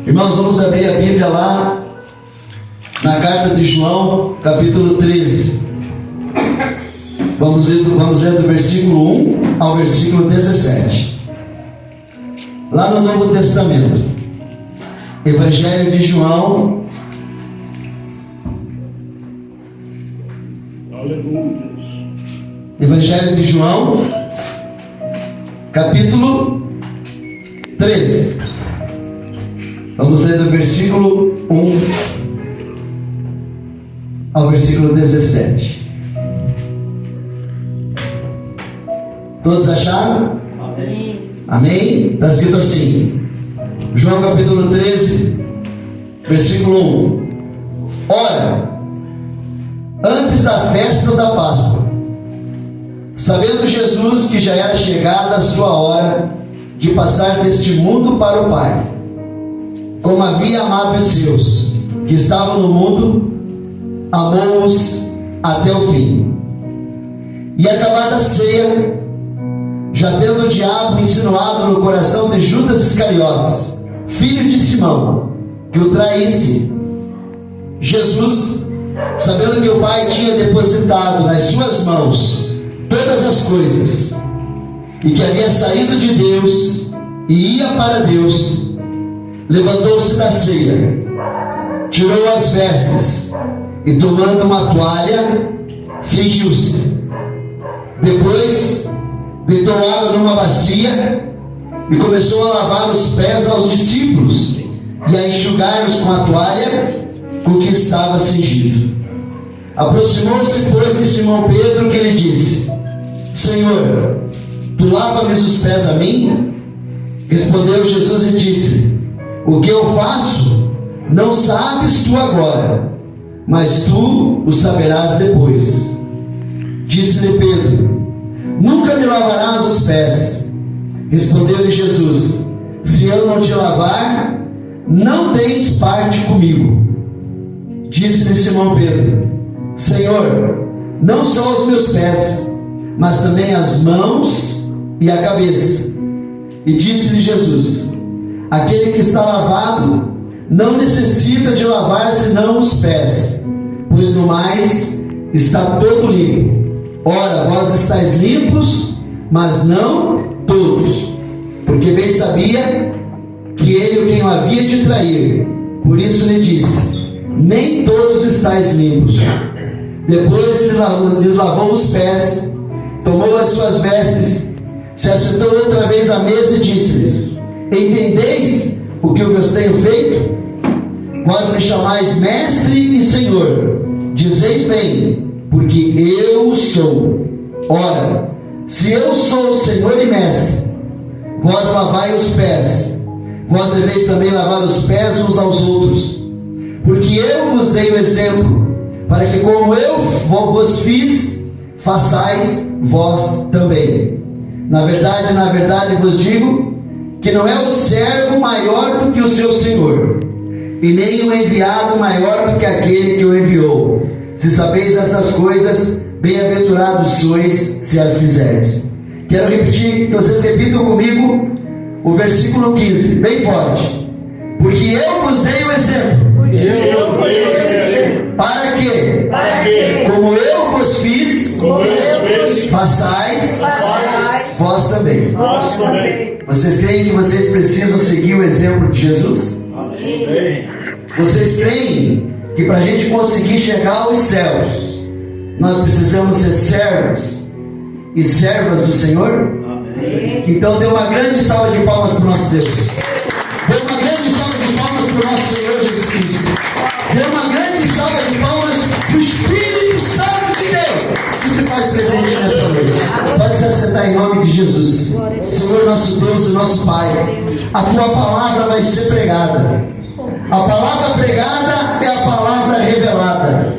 Irmãos, vamos abrir a Bíblia lá na carta de João, capítulo 13. Vamos ler do versículo 1 ao versículo 17. Lá no Novo Testamento, Evangelho de João, Evangelho de João, capítulo 13. Vamos ler do versículo 1 ao versículo 17. Todos acharam? Amém. Amém? Está escrito assim, João capítulo 13, versículo 1. Ora, antes da festa da Páscoa, sabendo Jesus que já era chegada a sua hora de passar deste mundo para o Pai, como havia amado os seus que estavam no mundo, amou-os até o fim. E acabada a ceia, já tendo o diabo insinuado no coração de Judas Iscariotes, filho de Simão, que o traísse, Jesus, sabendo que o Pai tinha depositado nas suas mãos todas as coisas, e que havia saído de Deus e ia para Deus, levantou-se da ceia, tirou as vestes e, tomando uma toalha, cingiu-se. Depois deitou água numa bacia e começou a lavar os pés aos discípulos e a enxugar-os com a toalha com que estava cingido. Aproximou-se, pois, de Simão Pedro, que lhe disse: Senhor, tu lava-me os pés a mim? Respondeu Jesus e disse: O que eu faço não sabes tu agora, mas tu o saberás depois. Disse-lhe Pedro: Nunca me lavarás os pés. Respondeu-lhe Jesus: Se eu não te lavar, não tens parte comigo. Disse-lhe Simão Pedro: Senhor, não só os meus pés, mas também as mãos e a cabeça. E disse-lhe Jesus: Aquele que está lavado não necessita de lavar senão os pés, pois no mais está todo limpo. Ora, vós estáis limpos, mas não todos, porque bem sabia que ele quem o havia de trair. Por isso lhe disse: Nem todos estáis limpos. Depois lhes lavou os pés, tomou as suas vestes, se assentou outra vez à mesa e disse-lhes: Entendeis o que eu vos tenho feito? Vós me chamais mestre e senhor, dizeis bem, porque eu o sou. Ora, se eu sou o senhor e mestre, vós lavai os pés, vós deveis também lavar os pés uns aos outros, porque eu vos dei o exemplo, para que como eu vos fiz, façais vós também. Na verdade vos digo, que não é o servo maior do que o seu senhor, e nem o enviado maior do que aquele que o enviou. Se sabeis estas coisas, bem-aventurados sois se as fizerdes. Quero repetir, que vocês repitam comigo o versículo 15, bem forte. Porque eu vos dei o exemplo. Para que, como eu vos fiz, façais vós também. Vocês creem que vocês precisam seguir o exemplo de Jesus? Amém. Vocês creem que para a gente conseguir chegar aos céus, nós precisamos ser servos e servas do Senhor? Amém. Então dê uma grande salva de palmas para o nosso Deus. Dê uma grande salva de palmas para o nosso Senhor Jesus Cristo. Dê uma grande salva de palmas para o Espírito Santo de Deus que se faz presente nessa noite. Pode se assentar em nome de Jesus. Senhor nosso Deus e nosso Pai, a Tua palavra vai ser pregada. A palavra pregada é a palavra revelada.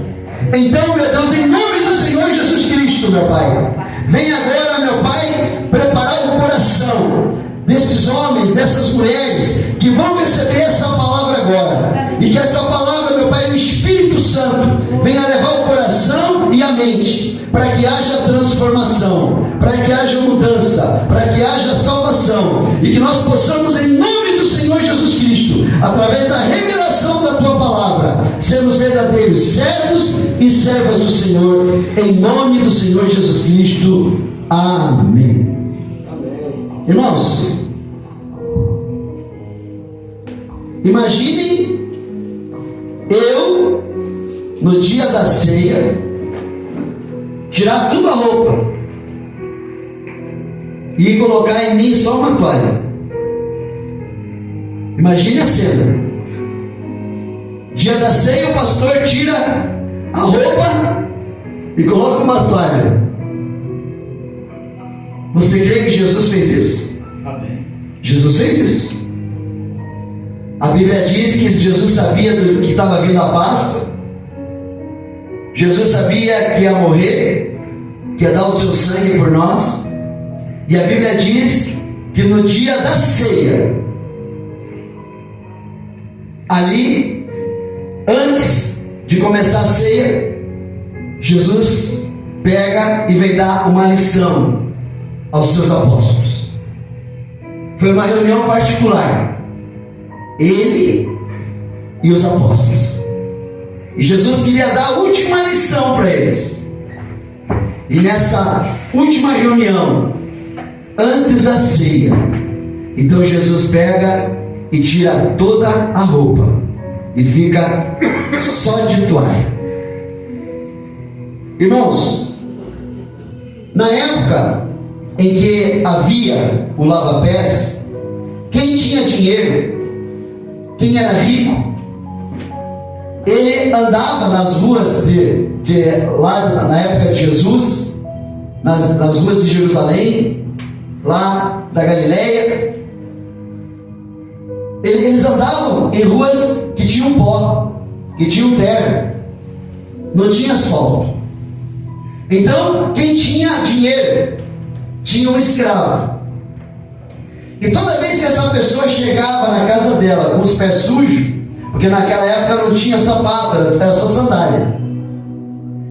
Então, meu Deus, em nome do Senhor Jesus Cristo, meu Pai, vem agora, meu Pai, preparar o coração destes homens, dessas mulheres que vão receber essa palavra agora, e que esta palavra, meu Pai, o Espírito Santo venha levar o coração e a mente, para que haja transformação, para que haja mudança, para que haja salvação, e que nós possamos, em nome do Senhor Jesus Cristo, através da revelação da tua palavra, sermos verdadeiros servos e servas do Senhor, em nome do Senhor Jesus Cristo. Amém. Irmãos, imaginem eu, no dia da ceia, tirar tudo a roupa e colocar em mim só uma toalha. Imagine a cena. Dia da ceia, o pastor tira a roupa e coloca uma toalha. Você crê que Jesus fez isso? Amém. Jesus fez isso. A Bíblia diz que Jesus sabia do que estava vindo a Páscoa. Jesus sabia que ia morrer, que ia dar o seu sangue por nós. E a Bíblia diz que no dia da ceia, ali, antes de começar a ceia, Jesus pega e vem dar uma lição aos seus apóstolos. Foi uma reunião particular, ele e os apóstolos, e Jesus queria dar a última lição para eles. E nessa última reunião, antes da ceia, então Jesus pega e tira toda a roupa e fica só de toalha. Irmãos, na época em que havia o lava-pés, quem tinha dinheiro, quem era rico, ele andava nas ruas lá na época de Jesus, nas ruas de Jerusalém, lá da Galileia. Eles andavam em ruas que tinham pó, que tinham terra, não tinha asfalto. Então, quem tinha dinheiro tinha um escravo. E toda vez que essa pessoa chegava na casa dela com os pés sujos, porque naquela época não tinha sapato, era só sandália.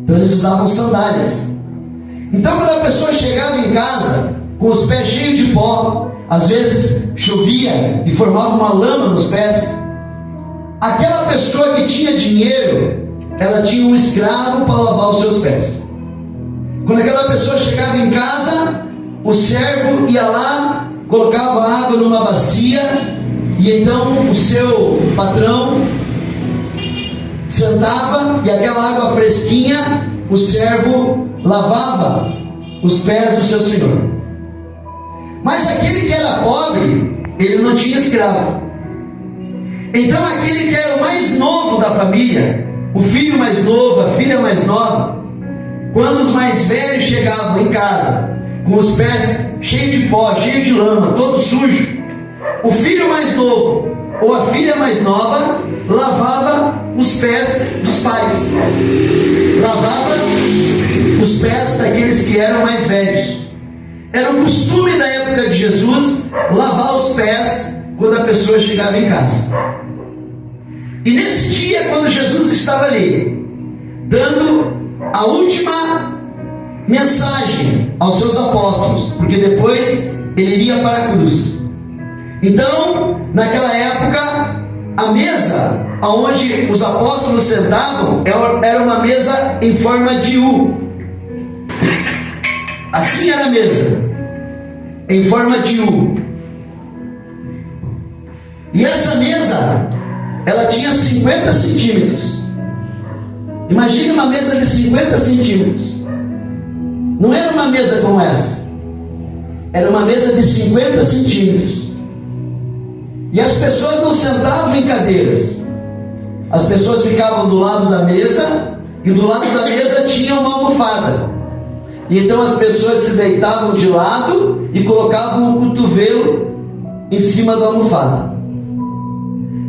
Então eles usavam sandálias. Então quando a pessoa chegava em casa com os pés cheios de pó, às vezes chovia e formava uma lama nos pés, aquela pessoa que tinha dinheiro, ela tinha um escravo para lavar os seus pés. Quando aquela pessoa chegava em casa, o servo ia lá, colocava água numa bacia, e então o seu patrão sentava, e aquela água fresquinha, o servo lavava os pés do seu senhor. Mas aquele que era pobre, ele não tinha escravo. Então aquele que era o mais novo da família, o filho mais novo, a filha mais nova, quando os mais velhos chegavam em casa com os pés cheios de pó, cheios de lama, todo sujo, o filho mais novo ou a filha mais nova lavava os pés dos pais, lavava os pés daqueles que eram mais velhos. Era o costume da época de Jesus lavar os pés quando a pessoa chegava em casa. E nesse dia, quando Jesus estava ali dando a última mensagem aos seus apóstolos, porque depois ele iria para a cruz. Então, naquela época, a mesa onde os apóstolos sentavam era uma mesa em forma de U. Assim era a mesa, em forma de U. E essa mesa, ela tinha 50 centímetros. Imagine uma mesa de 50 centímetros. Não era uma mesa como essa, era uma mesa de 50 centímetros. E as pessoas não sentavam em cadeiras, as pessoas ficavam do lado da mesa, e do lado da mesa tinha uma almofada. E então as pessoas se deitavam de lado e colocavam o cotovelo em cima da almofada.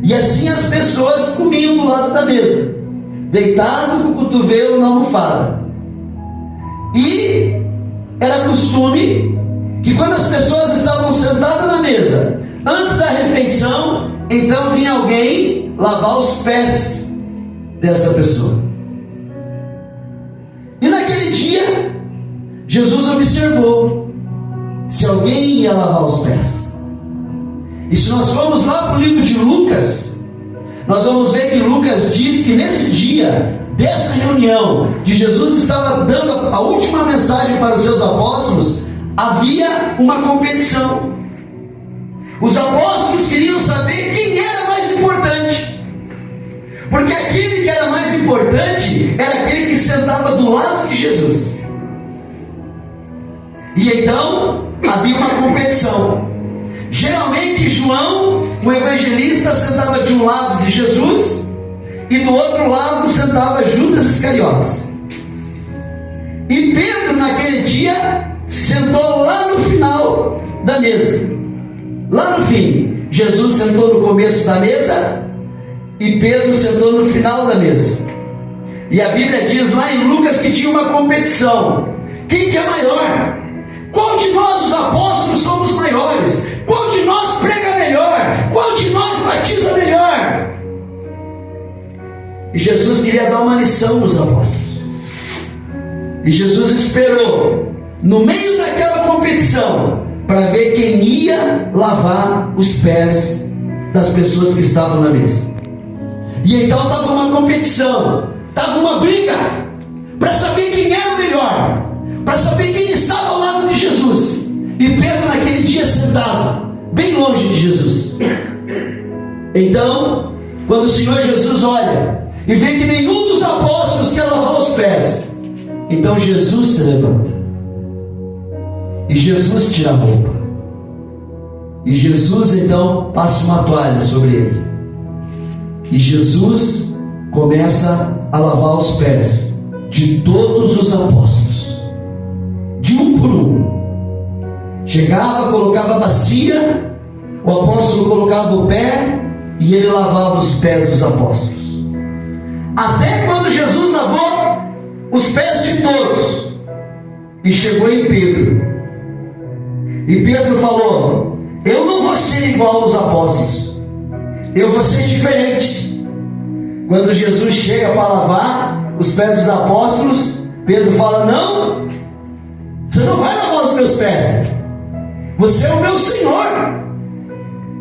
E assim as pessoas comiam do lado da mesa, deitado com o cotovelo na almofada. E era costume que quando as pessoas estavam sentadas na mesa, antes da refeição, então vinha alguém lavar os pés desta pessoa. E naquele dia, Jesus observou se alguém ia lavar os pés. E se nós formos lá para o livro de Lucas, dia dessa reunião, que Jesus estava dando a última mensagem para os seus apóstolos, havia uma competição. Os apóstolos queriam saber quem era mais importante, porque aquele que era mais importante era aquele que sentava do lado de Jesus. E então havia uma competição. Geralmente João, o evangelista, sentava de um lado de Jesus e do outro lado sentava Judas Iscariotes. E Pedro naquele dia sentou lá no final da mesa, lá no fim. Jesus sentou no começo da mesa e Pedro sentou no final da mesa. E a Bíblia diz lá em Lucas que tinha uma competição. Quem que é maior? Qual de nós os apóstolos somos maiores? Qual de nós prega melhor? Qual de nós batiza melhor? E Jesus queria dar uma lição nos apóstolos. E Jesus esperou no meio daquela competição para ver quem ia lavar os pés das pessoas que estavam na mesa. E então estava uma competição, estava uma briga para saber quem era o melhor, para saber quem estava ao lado de Jesus. E Pedro naquele dia sentado bem longe de Jesus. Então, quando o Senhor Jesus olha e vê que nenhum dos apóstolos quer lavar os pés, então Jesus se levanta e Jesus tira a roupa, e Jesus então passa uma toalha sobre ele, e Jesus começa a lavar os pés de todos os apóstolos, de um por um. Chegava, colocava a bacia, o apóstolo colocava o pé e ele lavava os pés dos apóstolos. Até quando Jesus lavou os pés de todos e chegou em Pedro. E Pedro falou: eu não vou ser igual aos apóstolos, eu vou ser diferente. Quando Jesus chega para lavar os pés dos apóstolos, Pedro fala: não, você não vai lavar os meus pés, você é o meu Senhor.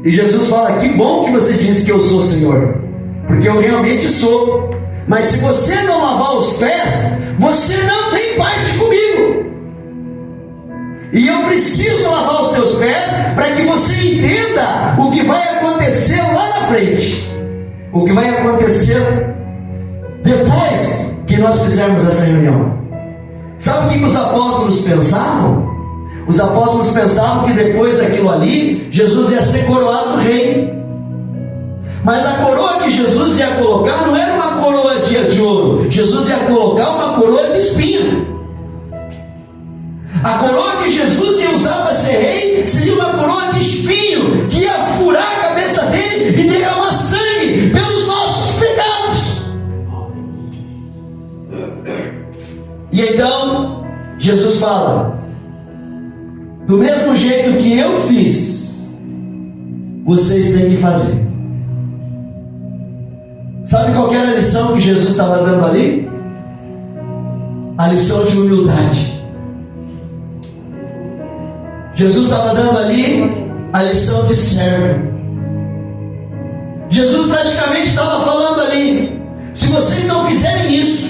E Jesus fala: que bom que você disse que eu sou Senhor, porque eu realmente sou. Mas se você não lavar os pés, você não tem parte comigo. E eu preciso lavar os teus pés para que você entenda o que vai acontecer lá na frente, o que vai acontecer depois que nós fizermos essa reunião. Sabe o que os apóstolos pensavam? Os apóstolos pensavam que depois daquilo ali, Jesus ia ser coroado rei. Mas a coroa que Jesus ia colocar não era uma coroa de ouro. Jesus ia colocar uma coroa de espinho. A coroa que Jesus ia usar para ser rei seria uma coroa de espinho, que ia furar a cabeça dele e derramar sangue pelos nossos pecados. E então Jesus fala: do mesmo jeito que eu fiz, vocês têm que fazer. Sabe qual era a lição que Jesus estava dando ali? A lição de humildade. Jesus estava dando ali a lição de servo. Jesus praticamente estava falando ali: se vocês não fizerem isso,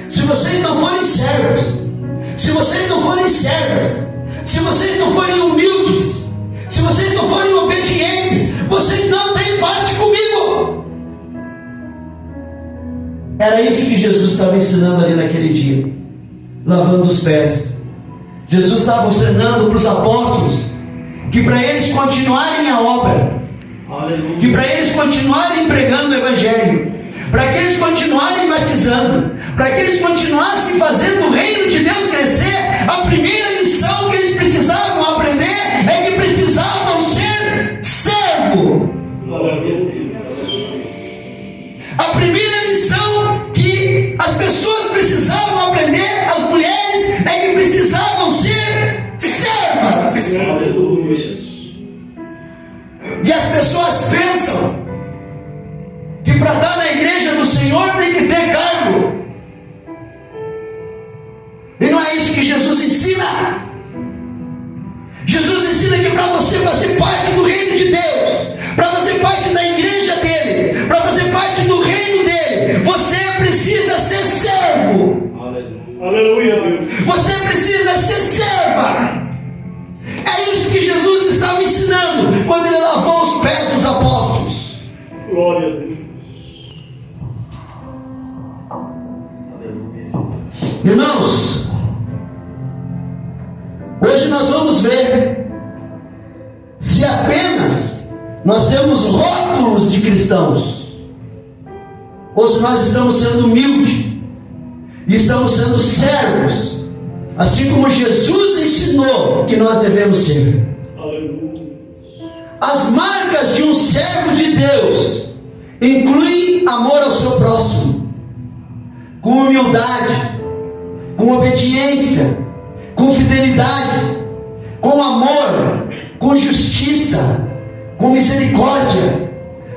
se vocês não forem servos, se vocês não forem servas, se vocês não forem humildes, se vocês não forem obedientes, vocês não têm parte comigo. Era isso que Jesus estava ensinando ali naquele dia, lavando os pés. Jesus estava ensinando para os apóstolos que para eles continuarem a obra, aleluia, que para eles continuarem pregando o Evangelho, para que eles continuarem batizando, para que eles continuassem fazendo o reino de Deus crescer, a primeira lição que eles precisavam aprender é que precisavam ser servo. A primeira lição que as pessoas precisavam aprender, as mulheres, é que precisavam ser servas. E as pessoas pensam que para estar na igreja do Senhor tem que ter cargo. E não é isso que Jesus ensina. Jesus ensina que para você fazer parte do reino de Deus, para fazer parte da igreja dele, para fazer parte do reino dele, você precisa Aleluia, Deus. Você precisa ser serva. É isso que Jesus estava ensinando quando ele lavou os pés dos apóstolos. Glória a Deus. Irmãos, hoje nós vamos ver se apenas nós temos rótulos de cristãos, ou se nós estamos sendo humildes e estamos sendo servos, assim como Jesus ensinou que nós devemos ser. As marcas de um servo de Deus incluem amor ao seu próximo, com humildade, com obediência, com fidelidade, com amor, com justiça, com misericórdia,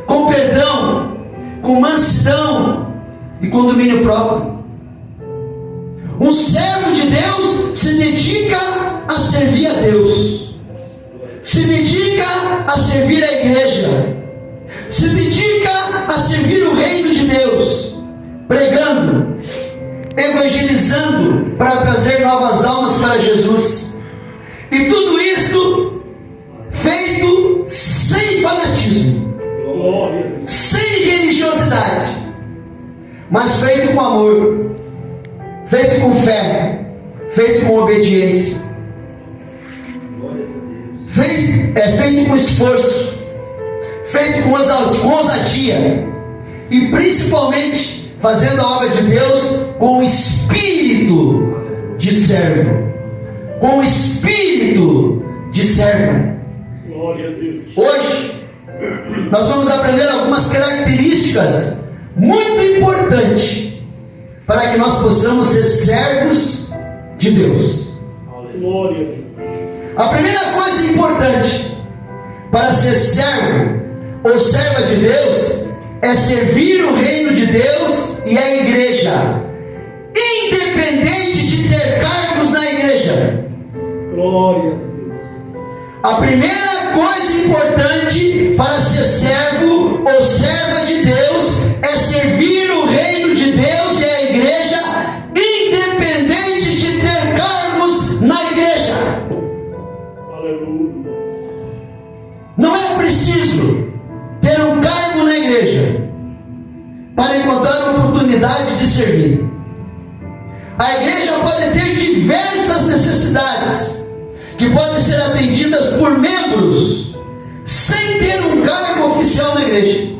com perdão, com mansidão e com domínio próprio. Um servo de Deus se dedica a servir a Deus, se dedica a servir a igreja, se dedica a servir o reino de Deus, pregando, evangelizando para trazer novas almas para Jesus. E tudo isto feito sem fanatismo, sem religiosidade, mas feito com amor, feito com fé, feito com obediência, feito com esforço, feito com ousadia, e principalmente fazendo a obra de Deus com o espírito de servo, com o espírito de servo. Hoje nós vamos aprender algumas características muito importantes para que nós possamos ser servos de Deus. A primeira coisa importante para ser servo ou serva de Deus é servir o reino de Deus e a igreja, independente de ter cargos na igreja. Glória a Deus. A primeira coisa importante para ser servo ou serva de Deus é servir o reino de Deus e a igreja, independente de ter cargos na igreja. Aleluia. Não é preciso ter um cargo na igreja para encontrar oportunidade de servir. A igreja pode ter diversas necessidades que podem ser atendidas por membros sem ter um cargo oficial na igreja.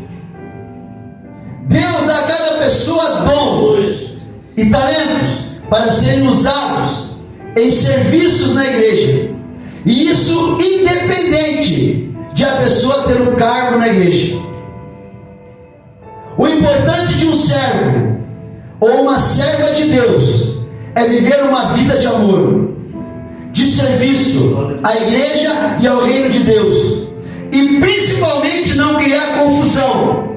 Deus dá a cada pessoa dons e talentos para serem usados em serviços na igreja, e isso independente de a pessoa ter um cargo na igreja. O importante de um servo ou uma serva de Deus é viver uma vida de amor, de serviço à igreja e ao reino de Deus, e principalmente não criar confusão,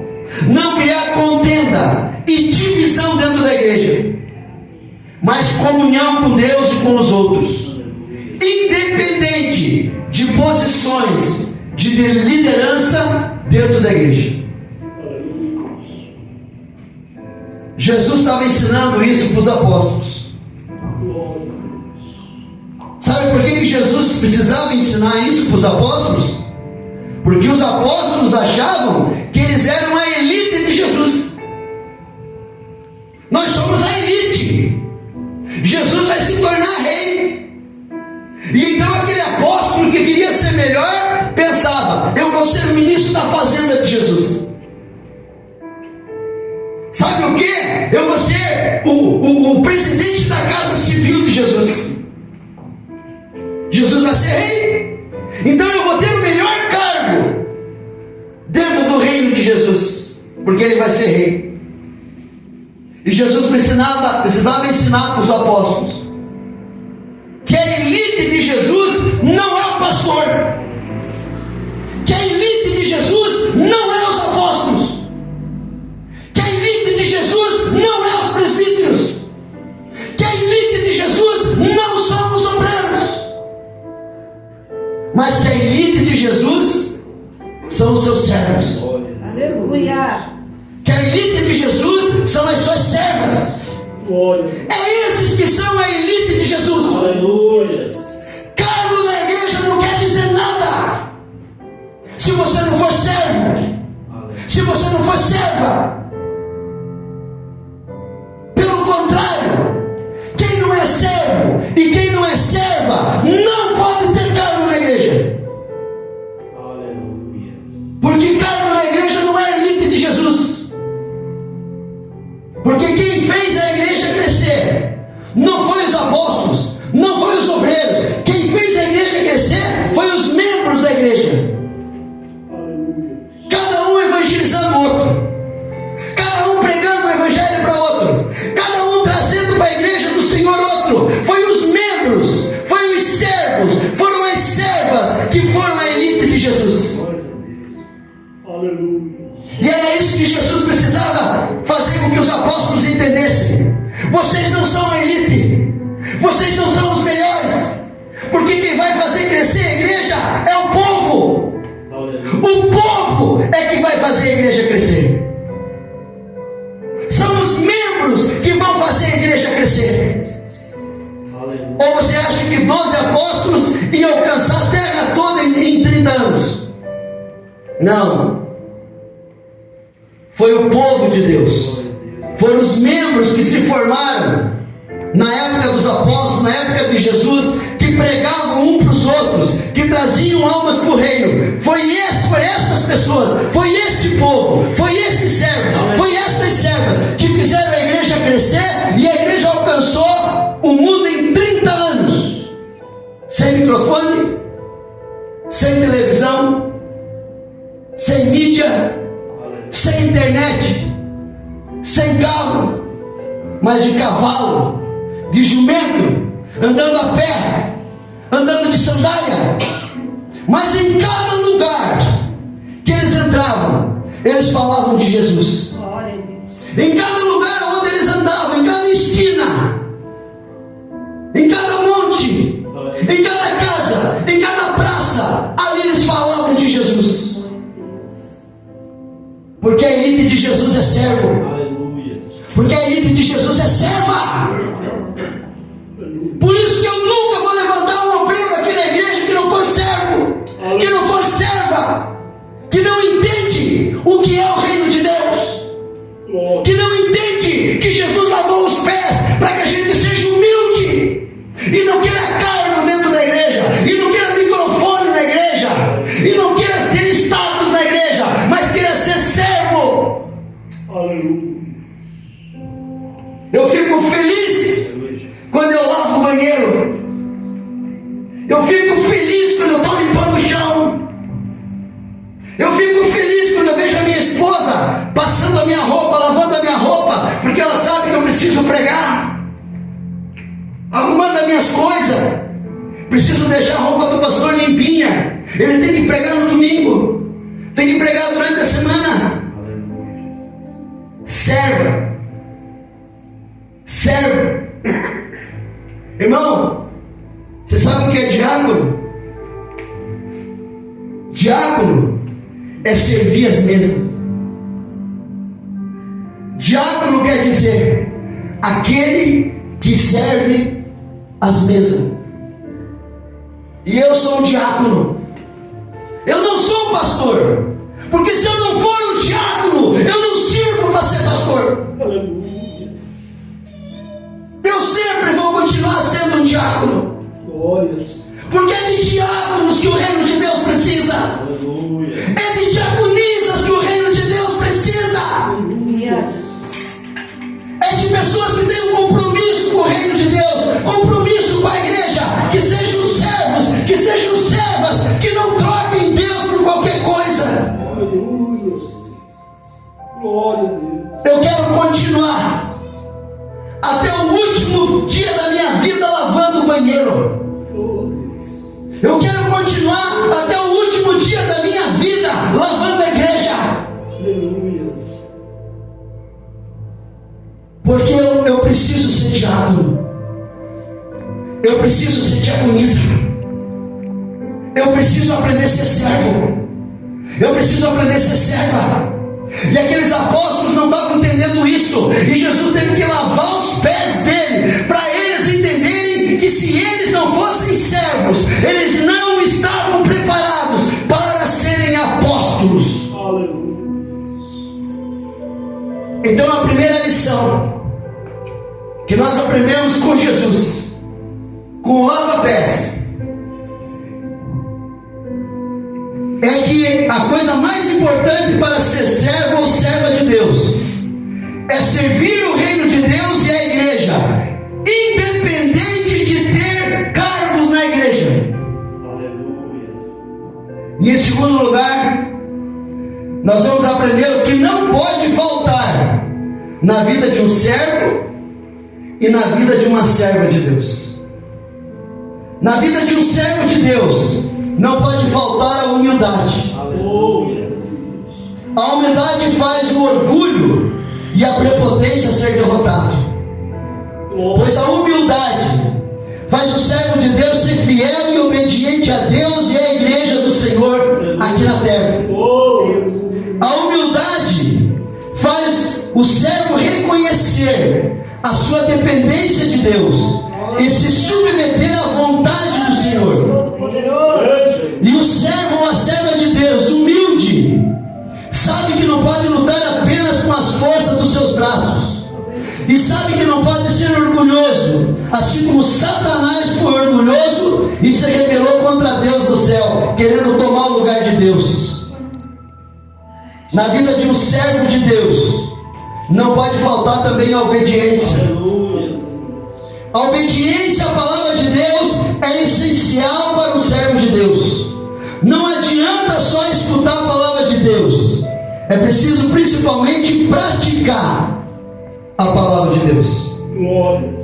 não criar contenda e divisão dentro da igreja, mas comunhão com Deus e com os outros, independente de posições de liderança dentro da igreja. Jesus estava ensinando isso para os apóstolos. Sabe por que Jesus precisava ensinar isso para os apóstolos? Porque os apóstolos achavam que eles eram a elite de Jesus. Nós somos a elite. Jesus vai se tornar rei. E então aquele apóstolo que queria ser melhor pensava: eu vou ser o ministro da fazenda de Jesus. Sabe o que? Eu vou ser o presidente da casa civil de Jesus. Jesus vai ser rei. Então eu vou ter o melhor cargo dentro do reino de Jesus, porque ele vai ser rei. E Jesus precisava ensinar para os apóstolos que a elite de Jesus não é o pastor, que a elite de Jesus não é os apóstolos, que a elite de Jesus não é os presbíteros, que a elite de Jesus não são os obreiros, mas que a elite de Jesus são os seus servos. Aleluia. Que a elite de Jesus são as suas servas. Glória. É esses que são a elite de Jesus. Aleluia. Cargo na igreja não quer dizer nada se você não for servo, se você não for serva. Pelo contrário, quem não é servo e quem não é serva não pode ter cargo na igreja. Aleluia. Porque cargo na igreja não é a elite de Jesus. Porque quem fez a igreja crescer não foi os apóstolos, não foi os obreiros. Quem fez a igreja crescer foi os membros da igreja. Aleluia. Cada um evangelizando o outro, cada um pregando o evangelho para outro, cada um trazendo para a igreja do Senhor outro. Foi os membros, foi os servos, foram as servas que foram a elite de Jesus. Glória a Deus. Aleluia. E era isso que Jesus precisava fazer com que os apóstolos entendessem. Vocês não são a elite, vocês não são os melhores, porque quem vai fazer crescer a igreja é o povo. Aleluia. O povo é que vai fazer a igreja crescer. São os membros que vão fazer a igreja crescer. Aleluia. Ou você acha que 12 apóstolos iam alcançar a terra toda em 30 anos? Não. Foi o povo de Deus. Foram os membros que se formaram na época dos apóstolos, na época de Jesus, que pregavam um para os outros, que traziam almas para o reino. Foi estas pessoas, foi este povo, foi estes servos, foi estas servas que fizeram a igreja crescer, e a igreja alcançou o mundo em 30 anos. Sem microfone, sem televisão, sem mídia, sem internet, sem carro, mas de cavalo, de jumento, andando a pé, andando de sandália. Mas em cada lugar que eles entravam, eles falavam de Jesus. Em cada lugar onde eles andavam, em cada esquina, em cada monte, em cada casa, em cada praça, ali eles falavam de Jesus. Porque a elite de Jesus é servo. Aleluia. Porque a elite de Jesus é serva. Por isso que eu nunca vou levantar um obreiro aqui na igreja que não for servo, que não for serva, que não entende o que é o reino de Deus, Glória. que não entende que Jesus lavou os pés para que a gente seja humilde e não queira cargo dentro da igreja, e não queira microfone na igreja, e não queira ter status na igreja, mas queira ser servo. Aleluia. Eu fico feliz quando eu lavo o banheiro. Eu fico feliz quando eu estou limpando o chão. Eu fico feliz quando eu vejo a minha esposa passando a minha roupa, lavando a minha roupa, porque ela sabe que eu preciso pregar, arrumando as minhas coisas. Preciso deixar a roupa do pastor limpinha. Ele tem que pregar no domingo, tem que pregar durante a semana. Serva. Servo. Irmão, você sabe o que é diácono? Diácono é servir as mesas. Diácono quer dizer aquele que serve as mesas. E eu sou um diácono. Eu não sou um pastor, porque se eu não for um diácono, eu não sirvo para ser pastor. Aleluia. Eu sempre vou continuar sendo um diácono, Glória. porque é de diáconos que o reino de Deus precisa. Aleluia. É de diaconisas que o reino de Deus precisa. É de pessoas que têm um compromisso com o reino de Deus, compromisso com a igreja, que sejam servos, que sejam servas, que não troquem Deus por qualquer coisa. Aleluia. Glória a Deus. Eu quero continuar até o último dia da minha vida lavando o banheiro. Eu quero continuar até o último dia da minha vida lavando a igreja. Aleluia. Porque eu preciso ser diácono. Eu preciso ser diaconisa. Eu preciso aprender a ser servo. Eu preciso aprender a ser serva. E aqueles apóstolos não estavam entendendo isso. E Jesus teve que lavar os pés servos, eles não estavam preparados para serem apóstolos. Aleluia. Então a primeira lição que nós aprendemos com Jesus, com o lava-pés, é que a coisa mais importante para ser servo ou serva de Deus é servir o reino de Deus e a igreja, independente de ter cargos na igreja. Aleluia. E em segundo lugar, nós vamos aprender o que não pode faltar na vida de um servo e na vida de uma serva de Deus. Na vida de um servo de Deus não pode faltar a humildade. Aleluia. A humildade faz o orgulho e a prepotência ser derrotado. Pois a humildade faz o servo de Deus ser fiel e obediente a Deus e à igreja do Senhor aqui na terra. A humildade faz o servo reconhecer a sua dependência de Deus e se submeter à vontade do Senhor. E o servo ou a serva de Deus, humilde, sabe que não pode lutar apenas com as forças dos seus braços, e sabe que não pode ser orgulhoso, assim como Satanás foi orgulhoso e se rebelou contra Deus do céu, querendo tomar o lugar de Deus. Na vida de um servo de Deus não pode faltar também a obediência. A obediência à palavra de Deus é essencial para o servo de Deus. Não adianta só escutar a palavra de Deus, é preciso principalmente praticar a palavra de Deus. Glória.